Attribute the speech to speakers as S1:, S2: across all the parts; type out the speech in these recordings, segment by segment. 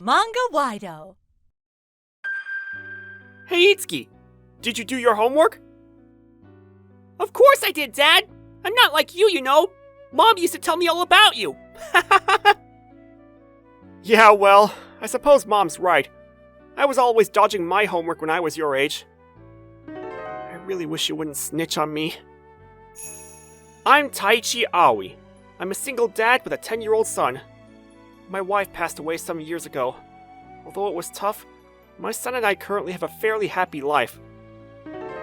S1: Manga-Waido.
S2: Hey Itsuki, did you do your homework? Of course I did, Dad! I'm not like you, you know! Mom used to tell me all about you! Yeah, well, I suppose Mom's right. I was always dodging my homework when I was your age. I really wish you wouldn't snitch on me. I'm Taichi Aoi. I'm a single dad with a 10-year-old son. My wife passed away some years ago. Although it was tough, my son and I currently have a fairly happy life.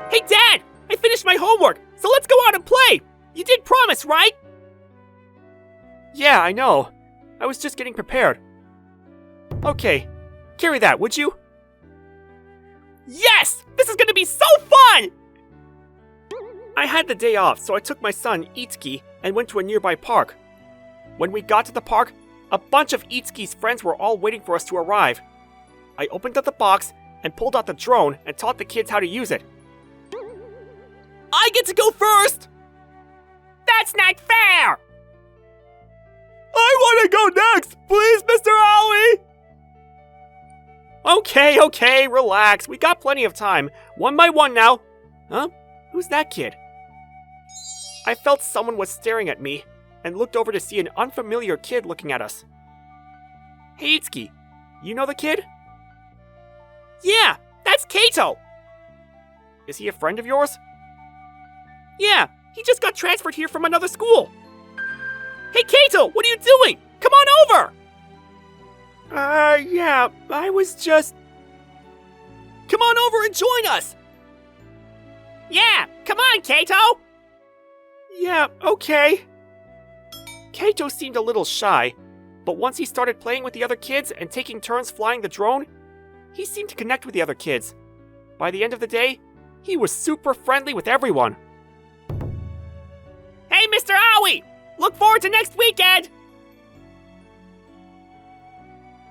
S2: Hey Dad! I finished my homework, so let's go out and play! You did promise, right? Yeah, I know. I was just getting prepared. Okay, carry that, would you? Yes! This is gonna be so fun! I had the day off, so I took my son, Itsuki, and went to a nearby park. When we got to the park, a bunch of Itsuki's friends were all waiting for us to arrive. I opened up the box and pulled out the drone and taught the kids how to use it. I get to go first! That's not fair! I want to go next! Please, Mr. Aoi! Okay, relax. We got plenty of time. One by one now. Huh? Who's that kid? I felt someone was staring at me and looked over to see an unfamiliar kid looking at us. Hey Itsuki, you know the kid? Yeah, that's Keito! Is he a friend of yours? Yeah, he just got transferred here from another school. Hey Keito, what are you doing? Come on over! Yeah, I was just... Come on over and join us! Yeah, come on, Keito! Yeah, okay. Keito seemed a little shy, but once he started playing with the other kids and taking turns flying the drone, he seemed to connect with the other kids. By the end of the day, he was super friendly with everyone. Hey, Mr. Aoi! Look forward to next weekend!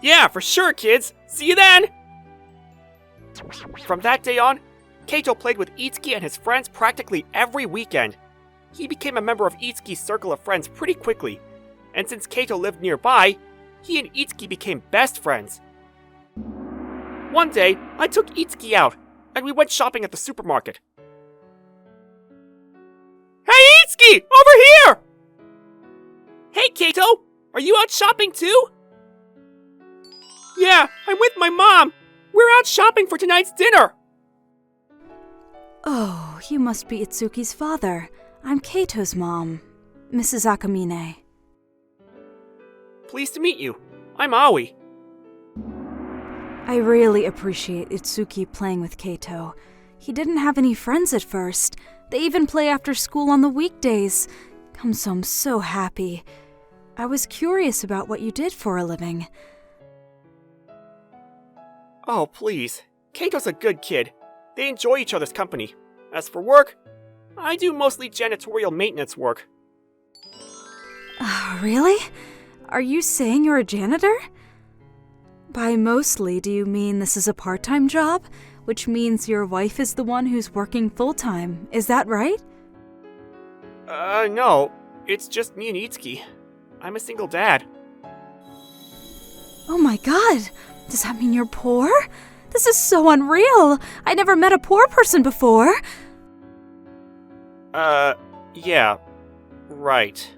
S2: Yeah, for sure, kids! See you then! From that day on, Keito played with Itsuki and his friends practically every weekend. He became a member of Itsuki's circle of friends pretty quickly, and since Keito lived nearby, he and Itsuki became best friends. One day, I took Itsuki out, and we went shopping at the supermarket. Hey Itsuki! Over here! Hey Keito! Are you out shopping too? Yeah, I'm with my mom. We're out shopping for tonight's dinner.
S3: Oh, you must be Itsuki's father. I'm Keito's mom, Mrs. Akamine.
S2: Pleased to meet you. I'm Aoi.
S3: I really appreciate Itsuki playing with Keito. He didn't have any friends at first. They even play after school on the weekdays. So I'm so happy. I was curious about what you did for a living.
S2: Oh, please. Keito's a good kid. They enjoy each other's company. As for work, I do mostly janitorial maintenance work.
S3: Really? Are you saying you're a janitor? By mostly, do you mean this is a part-time job? Which means your wife is the one who's working full-time, is that right?
S2: No. It's just me and Itsuki. I'm a single dad.
S3: Oh my god! Does that mean you're poor? This is so unreal! I never met a poor person before!
S2: Yeah. Right.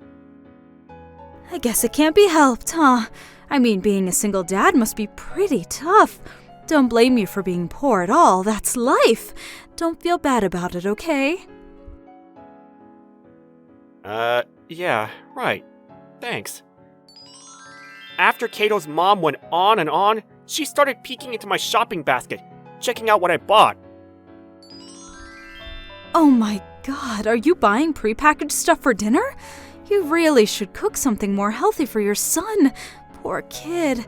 S3: I guess it can't be helped, huh? I mean, being a single dad must be pretty tough. Don't blame you for being poor at all, that's life! Don't feel bad about it, okay?
S2: Yeah, right. Thanks. After Keito's mom went on and on, she started peeking into my shopping basket, checking out what I bought.
S3: Oh my god, are you buying prepackaged stuff for dinner? You really should cook something more healthy for your son. Poor kid.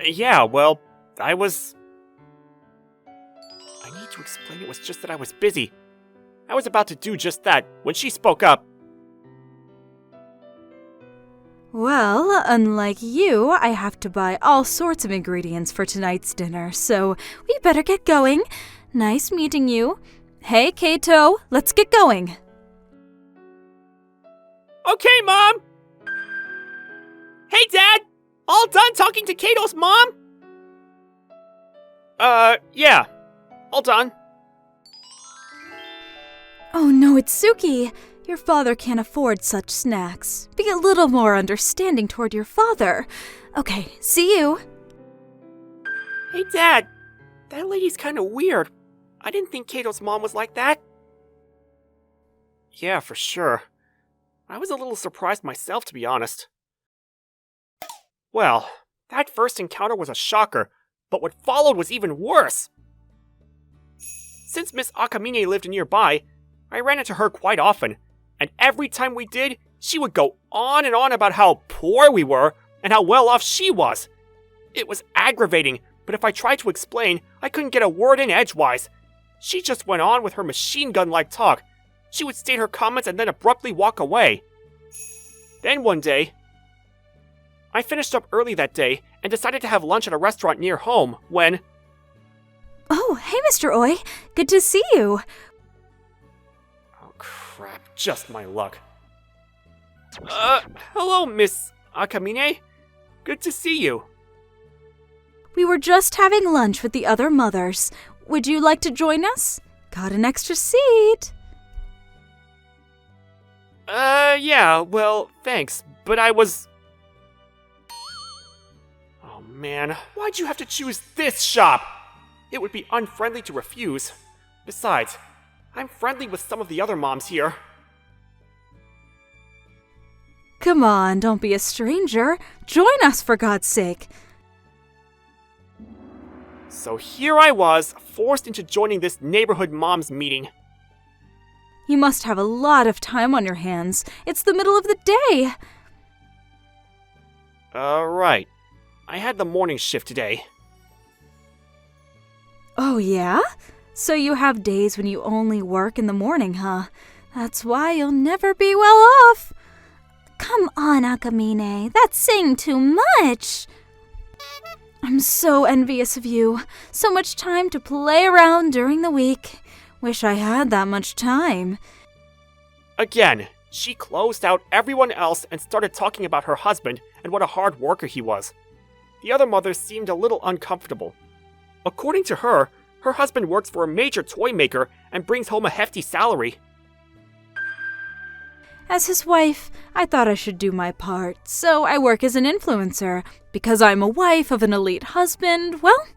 S2: Yeah, well, I need to explain it was just that I was busy. I was about to do just that when she spoke up.
S3: Well, unlike you, I have to buy all sorts of ingredients for tonight's dinner, so we better get going. Nice meeting you. Hey, Keito, let's get going.
S2: Okay, Mom! Hey, Dad! All done talking to Keito's mom? Yeah. All done.
S3: Oh no, Itsuki! Your father can't afford such snacks. Be a little more understanding toward your father. Okay, see you.
S2: Hey, Dad. That lady's kinda weird. I didn't think Keito's mom was like that. Yeah, for sure. I was a little surprised myself, to be honest. Well, that first encounter was a shocker, but what followed was even worse. Since Miss Akamine lived nearby, I ran into her quite often, and every time we did, she would go on and on about how poor we were and how well off she was. It was aggravating, but if I tried to explain, I couldn't get a word in edgewise. She just went on with her machine gun-like talk. She would state her comments and then abruptly walk away. Then one day, I finished up early that day and decided to have lunch at a restaurant near home when...
S3: Oh, hey, Mr. Oi. Good to see you.
S2: Oh, crap. Just my luck. Hello, Miss Akamine. Good to see you.
S3: We were just having lunch with the other mothers. Would you like to join us? Got an extra seat.
S2: Yeah, well, thanks, but I was... Oh man, why'd you have to choose this shop? It would be unfriendly to refuse. Besides, I'm friendly with some of the other moms here.
S3: Come on, don't be a stranger. Join us, for God's sake.
S2: So here I was, forced into joining this neighborhood moms meeting.
S3: You must have a lot of time on your hands. It's the middle of the day.
S2: Right. I had the morning shift today.
S3: Oh, yeah? So you have days when you only work in the morning, huh? That's why you'll never be well off. Come on, Akamine. That's saying too much. I'm so envious of you. So much time to play around during the week. Wish I had that much time.
S2: Again, she closed out everyone else and started talking about her husband and what a hard worker he was. The other mothers seemed a little uncomfortable. According to her, her husband works for a major toy maker and brings home a hefty salary.
S3: As his wife, I thought I should do my part, so I work as an influencer. Because I'm a wife of an elite husband, well,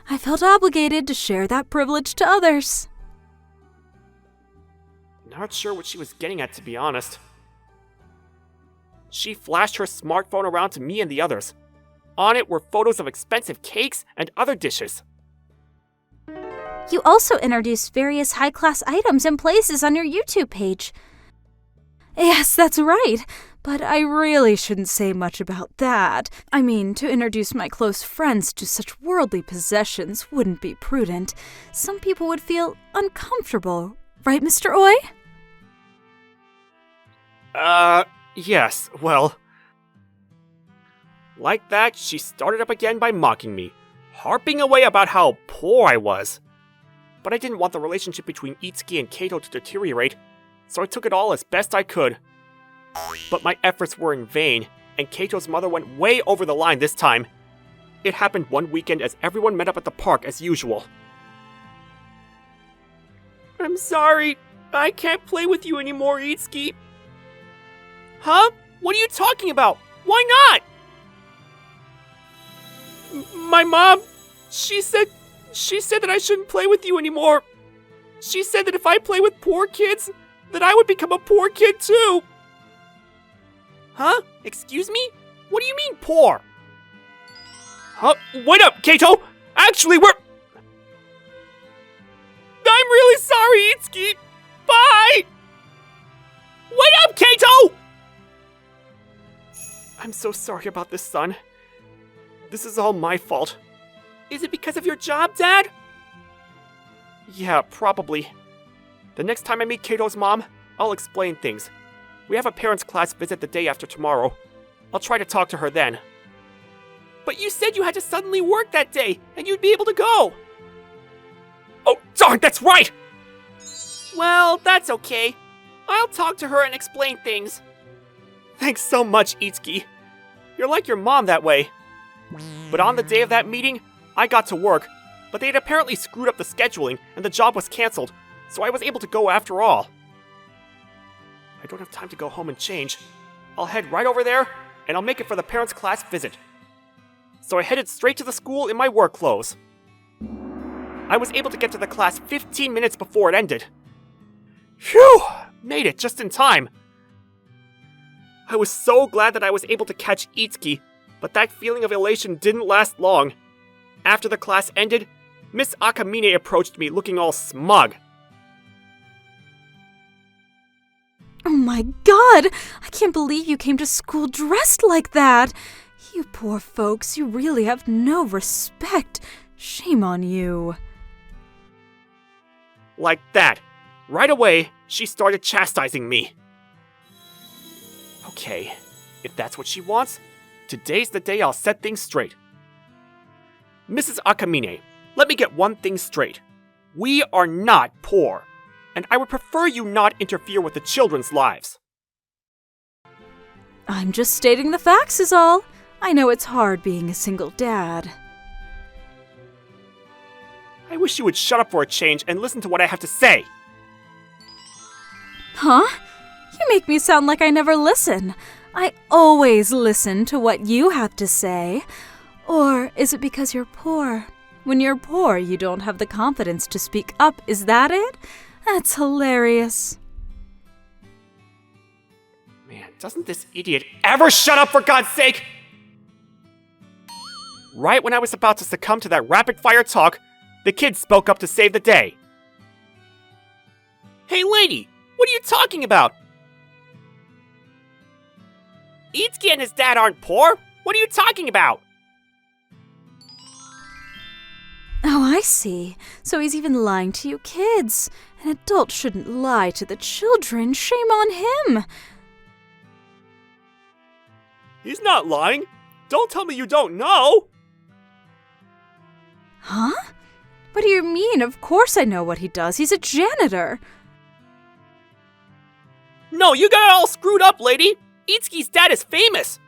S3: I felt obligated to share that privilege to others.
S2: Not sure what she was getting at, to be honest. She flashed her smartphone around to me and the others. On it were photos of expensive cakes and other dishes.
S3: You also introduced various high-class items and places on your YouTube page. Yes, that's right, but I really shouldn't say much about that. I mean, to introduce my close friends to such worldly possessions wouldn't be prudent. Some people would feel uncomfortable, right, Mr. Oi?
S2: Yes, well... Like that, she started up again by mocking me, harping away about how poor I was. But I didn't want the relationship between Itsuki and Keito to deteriorate, so I took it all as best I could. But my efforts were in vain, and Keito's mother went way over the line this time. It happened one weekend as everyone met up at the park as usual. I'm sorry, I can't play with you anymore, Itsuki. Huh? What are you talking about? Why not? My mom, she said that I shouldn't play with you anymore. She said that if I play with poor kids, that I would become a poor kid too. Huh? Excuse me? What do you mean poor? Huh? Wait up, Keito! Actually, I'm really sorry, Itsuki! Bye! Wait up, Keito! I'm so sorry about this, son. This is all my fault. Is it because of your job, Dad? Yeah, probably. The next time I meet Keito's mom, I'll explain things. We have a parents' class visit the day after tomorrow. I'll try to talk to her then. But you said you had to suddenly work that day, and you'd be able to go! Oh, darn, that's right! Well, that's okay. I'll talk to her and explain things. Thanks so much, Itsuki. You're like your mom that way. But on the day of that meeting, I got to work, but they had apparently screwed up the scheduling and the job was cancelled, so I was able to go after all. I don't have time to go home and change. I'll head right over there, and I'll make it for the parents' class visit. So I headed straight to the school in my work clothes. I was able to get to the class 15 minutes before it ended. Phew! Made it just in time. I was so glad that I was able to catch Itsuki, but that feeling of elation didn't last long. After the class ended, Miss Akamine approached me looking all smug.
S3: Oh my god! I can't believe you came to school dressed like that! You poor folks, you really have no respect. Shame on you.
S2: Like that. Right away, she started chastising me. Okay, if that's what she wants, today's the day I'll set things straight. Mrs. Akamine, let me get one thing straight. We are not poor, and I would prefer you not interfere with the children's lives.
S3: I'm just stating the facts is all. I know it's hard being a single dad.
S2: I wish you would shut up for a change and listen to what I have to say.
S3: Huh? You make me sound like I never listen. I always listen to what you have to say. Or is it because you're poor? When you're poor, you don't have the confidence to speak up, is that it? That's hilarious.
S2: Man, doesn't this idiot ever shut up for God's sake? Right when I was about to succumb to that rapid-fire talk, the kid spoke up to save the day. Hey lady, what are you talking about? Itsuki and his dad aren't poor. What are you talking about?
S3: Oh, I see. So he's even lying to you kids. An adult shouldn't lie to the children. Shame on him.
S2: He's not lying. Don't tell me you don't know.
S3: Huh? What do you mean? Of course I know what he does. He's a janitor.
S2: No, you got it all screwed up, lady. Itsuki's dad is famous.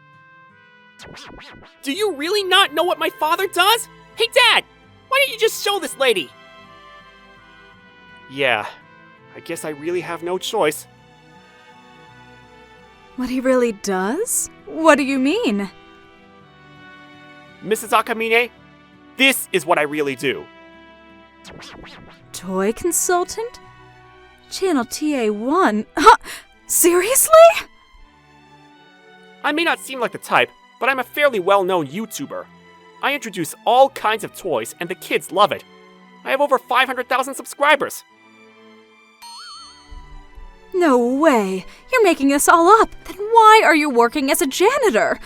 S2: Do you really not know what my father does? Hey, Dad, why don't you just show this lady? Yeah, I guess I really have no choice.
S3: What he really does? What do you mean?
S2: Mrs. Akamine, this is what I really do.
S3: Toy consultant? Channel TA1? Huh? Seriously?
S2: I may not seem like the type, but I'm a fairly well-known YouTuber. I introduce all kinds of toys, and the kids love it. I have over 500,000 subscribers.
S3: No way! You're making this all up! Then why are you working as a janitor?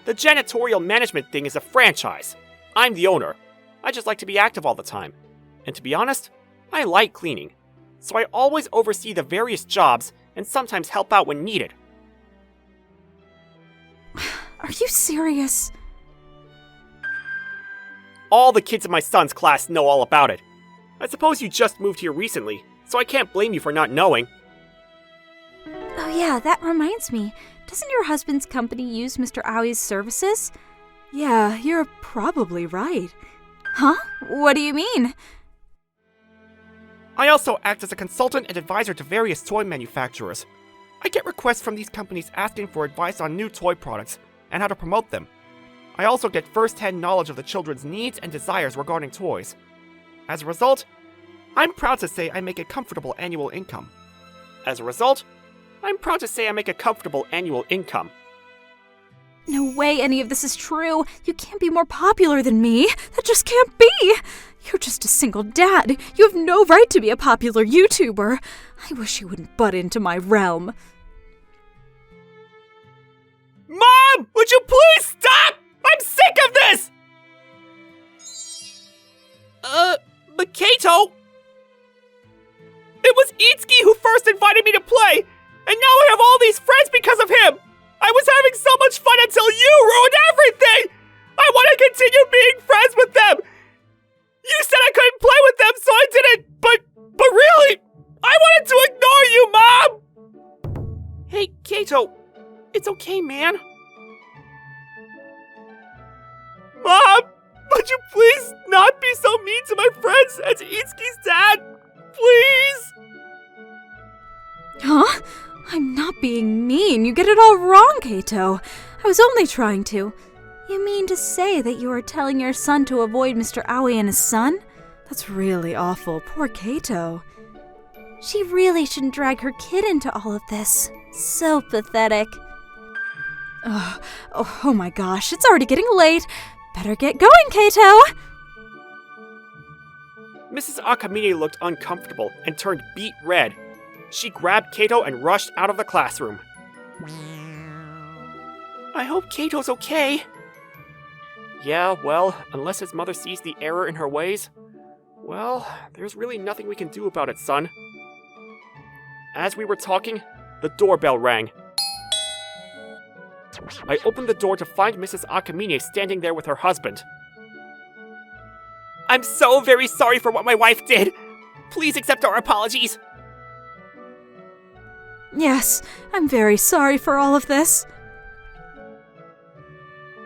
S2: The janitorial management thing is a franchise. I'm the owner. I just like to be active all the time. And to be honest, I like cleaning. So I always oversee the various jobs and sometimes help out when needed.
S3: Are you serious?
S2: All the kids in my son's class know all about it. I suppose you just moved here recently, so I can't blame you for not knowing.
S3: Oh yeah, that reminds me. Doesn't your husband's company use Mr. Aoi's services? Yeah, you're probably right. Huh? What do you mean?
S2: I also act as a consultant and advisor to various toy manufacturers. I get requests from these companies asking for advice on new toy products and how to promote them. I also get first-hand knowledge of the children's needs and desires regarding toys. As a result, I'm proud to say I make a comfortable annual income.
S3: No way any of this is true. You can't be more popular than me. That just can't be. You're just a single dad. You have no right to be a popular YouTuber. I wish you wouldn't butt into my realm.
S2: Mom! Would you please stop? I'm sick of this! But Keito... It was Itsuki who first invited me to play, and now I have all these friends because of him! I was having so much fun until you ruined everything! I want to continue being friends with them! You said I couldn't play with them, so I didn't, but really, I wanted to ignore you, Mom! Hey, Keito, it's okay, man. Mom! Would you please not be so mean to my friends and to Itsuki's dad? Please!
S3: Huh? I'm not being mean. You get it all wrong, Keito. I was only trying to. You mean to say that you are telling your son to avoid Mr. Aoi and his son? That's really awful. Poor Keito. She really shouldn't drag her kid into all of this. So pathetic. Oh my gosh, it's already getting late. Better get going, Keito!
S2: Mrs. Akamine looked uncomfortable and turned beet red. She grabbed Keito and rushed out of the classroom. I hope Keito's okay. Yeah, well, unless his mother sees the error in her ways, well, there's really nothing we can do about it, son. As we were talking, the doorbell rang. I opened the door to find Mrs. Akamine standing there with her husband. I'm so very sorry for what my wife did. Please accept our apologies.
S3: Yes, I'm very sorry for all of this.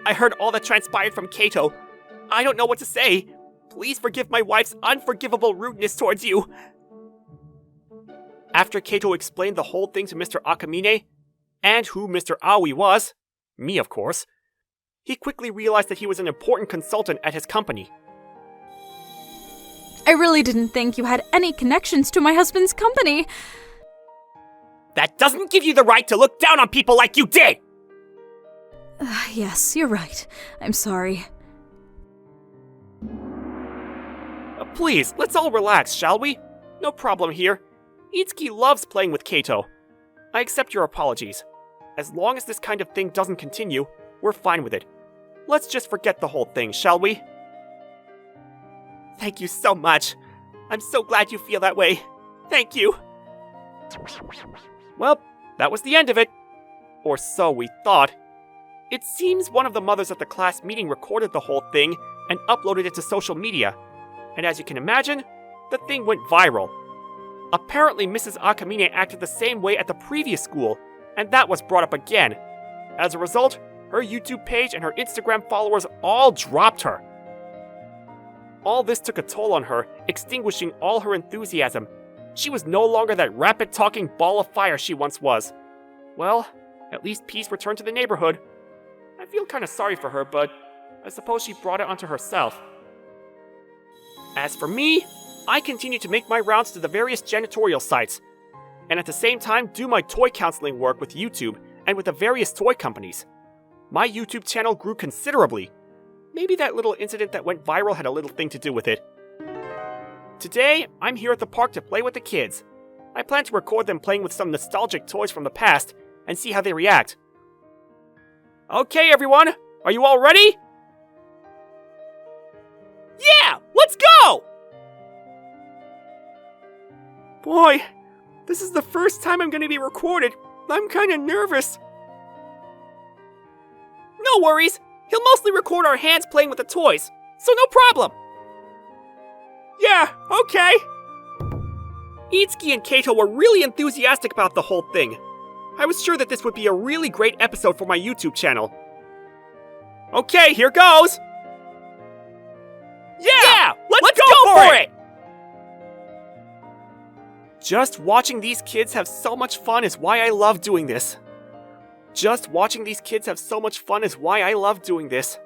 S2: I heard all that transpired from Keito. I don't know what to say. Please forgive my wife's unforgivable rudeness towards you. After Keito explained the whole thing to Mr. Akamine, and who Mr. Aoi was, me of course, he quickly realized that he was an important consultant at his company.
S3: I really didn't think you had any connections to my husband's company.
S2: That doesn't give you the right to look down on people like you did!
S3: Yes, you're right. I'm sorry.
S2: Please, let's all relax, shall we? No problem here. Itsuki loves playing with Keito. I accept your apologies. As long as this kind of thing doesn't continue, we're fine with it. Let's just forget the whole thing, shall we? Thank you so much. I'm so glad you feel that way. Thank you. Well, that was the end of it. Or so we thought. It seems one of the mothers at the class meeting recorded the whole thing and uploaded it to social media. And as you can imagine, the thing went viral. Apparently, Mrs. Akamine acted the same way at the previous school, and that was brought up again. As a result, her YouTube page and her Instagram followers all dropped her. All this took a toll on her, extinguishing all her enthusiasm. She was no longer that rapid-talking ball of fire she once was. Well, at least peace returned to the neighborhood. I feel kinda sorry for her, but I suppose she brought it onto herself. As for me, I continue to make my rounds to the various janitorial sites, and at the same time do my toy counseling work with YouTube and with the various toy companies. My YouTube channel grew considerably. Maybe that little incident that went viral had a little thing to do with it. Today, I'm here at the park to play with the kids. I plan to record them playing with some nostalgic toys from the past and see how they react. Okay, everyone, are you all ready? Yeah, let's go! Boy, this is the first time I'm gonna be recorded. I'm kinda nervous. No worries, he'll mostly record our hands playing with the toys, so no problem. Yeah, okay. Itsuki and Keito were really enthusiastic about the whole thing. I was sure that this would be a really great episode for my YouTube channel. Okay, here goes! Yeah! Let's go for it! Just watching these kids have so much fun is why I love doing this. Just watching these kids have so much fun is why I love doing this.